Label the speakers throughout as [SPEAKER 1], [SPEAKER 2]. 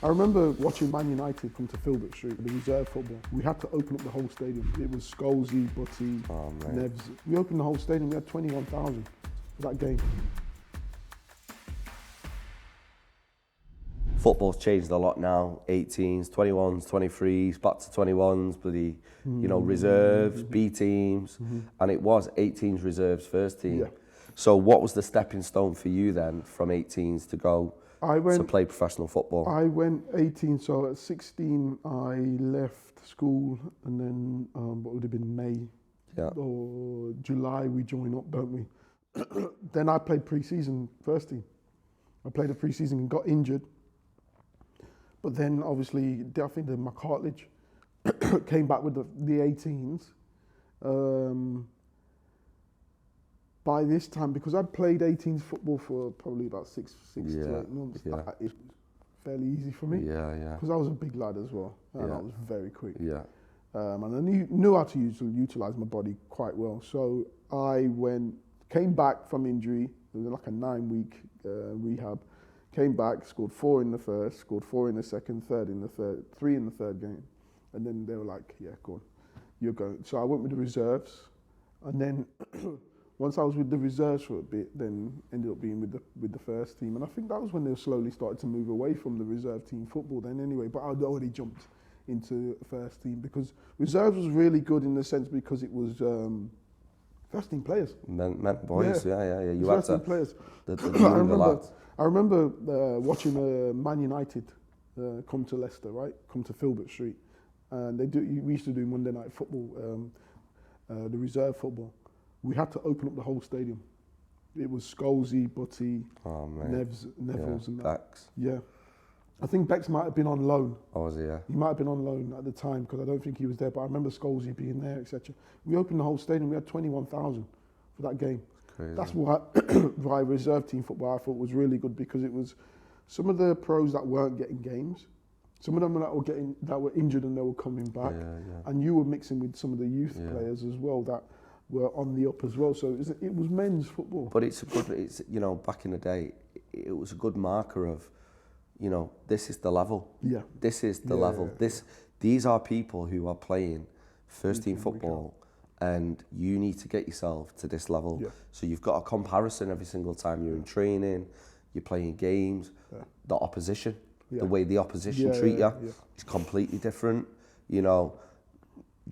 [SPEAKER 1] I remember watching Man United come to Filbert Street, the reserve football. We had to open up the whole stadium. It was Scholesy, Butty, Nevs. We opened the whole stadium, we had 21,000 for that game.
[SPEAKER 2] Football's changed a lot now, 18s, 21s, 23s, back to 21s, bloody, reserves, B teams, and it was 18s reserves first team.
[SPEAKER 1] Yeah.
[SPEAKER 2] So what was the stepping stone for you then from 18s to go to play professional football?
[SPEAKER 1] I went 18, so at 16 I left school, and then what would have been May or July we join up, don't we? Then I played pre-season first team. I played a pre-season and got injured. But then obviously I think my cartilage came back with the 18s. By this time, because I'd played 18s football for probably about six to 8 months, it was fairly easy for me. Because I was a big lad as well, and I was very quick. And I knew how to utilise my body quite well. So I came back from injury. It was like a 9-week rehab. Came back, scored 4 in the first, scored 4 in the second, 3 in the third game. And then they were like, yeah, go on, you're going. So I went with the reserves. And then once I was with the reserves for a bit, then ended up being with the first team. And I think that was when they slowly started to move away from the reserve team football then anyway. But I'd already jumped into first team because reserves was really good in the sense because it was first team players.
[SPEAKER 2] Men boys, yeah. You
[SPEAKER 1] first
[SPEAKER 2] had
[SPEAKER 1] team players.
[SPEAKER 2] the
[SPEAKER 1] I remember watching Man United come to Leicester, right? Come to Filbert Street, and we used to do Monday night football, the reserve football. We had to open up the whole stadium. It was Scholesy, Butty, Nevs, and that.
[SPEAKER 2] Becks.
[SPEAKER 1] Yeah, I think Becks might have been on loan.
[SPEAKER 2] Oh, was he? Yeah.
[SPEAKER 1] He might have been on loan at the time because I don't think he was there. But I remember Scholesy being there, etc. We opened the whole stadium. We had 21,000 for that game.
[SPEAKER 2] Crazy.
[SPEAKER 1] That's why reserve team football I thought was really good, because it was some of the pros that weren't getting games, some of them that were injured and they were coming back, and you were mixing with some of the youth players as well that were on the up as well. So it was men's football.
[SPEAKER 2] But it's back in the day, it was a good marker of, this is the level. Yeah. This is the level. These are people who are playing first team football. And you need to get yourself to this level. Yeah. So you've got a comparison every single time you're in training, you're playing games. The opposition, the way the opposition treat you is completely different.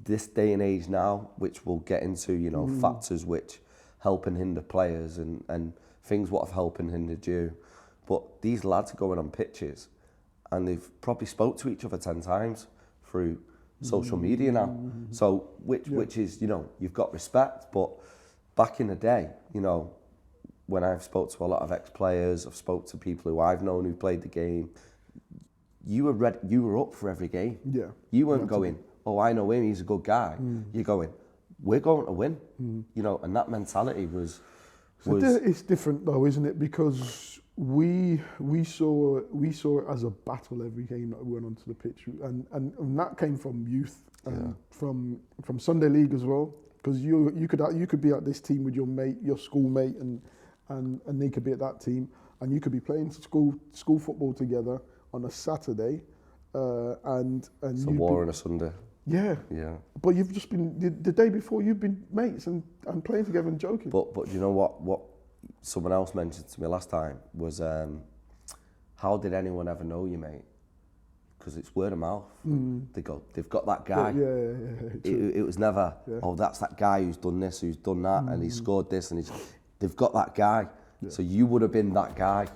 [SPEAKER 2] This day and age now, which we'll get into, factors which help and hinder players and things what have helped and hindered you. But these lads are going on pitches and they've probably spoke to each other 10 times through social media now, so which is you've got respect. But back in the day, when I've spoke to a lot of ex-players, I've spoke to people who I've known who played the game, you were up for every game. Yeah, you weren't going, oh, I know him, he's a good guy. You're going, we're going to win. And that mentality was.
[SPEAKER 1] It's different though, isn't it? Because we saw it as a battle every game that we went onto the pitch, and that came from youth and from Sunday League as well. Because you could be at this team with your schoolmate, and they could be at that team, and you could be playing school football together on a Saturday, and
[SPEAKER 2] it's a war on a Sunday.
[SPEAKER 1] Yeah. But you've just been the day before. You've been mates and playing together and joking.
[SPEAKER 2] But you know what someone else mentioned to me last time was, how did anyone ever know you, mate? Because it's word of mouth. They've got that guy. It was never, oh, that's that guy who's done this, who's done that, and he scored this, and they've got that guy. So you would have been that guy,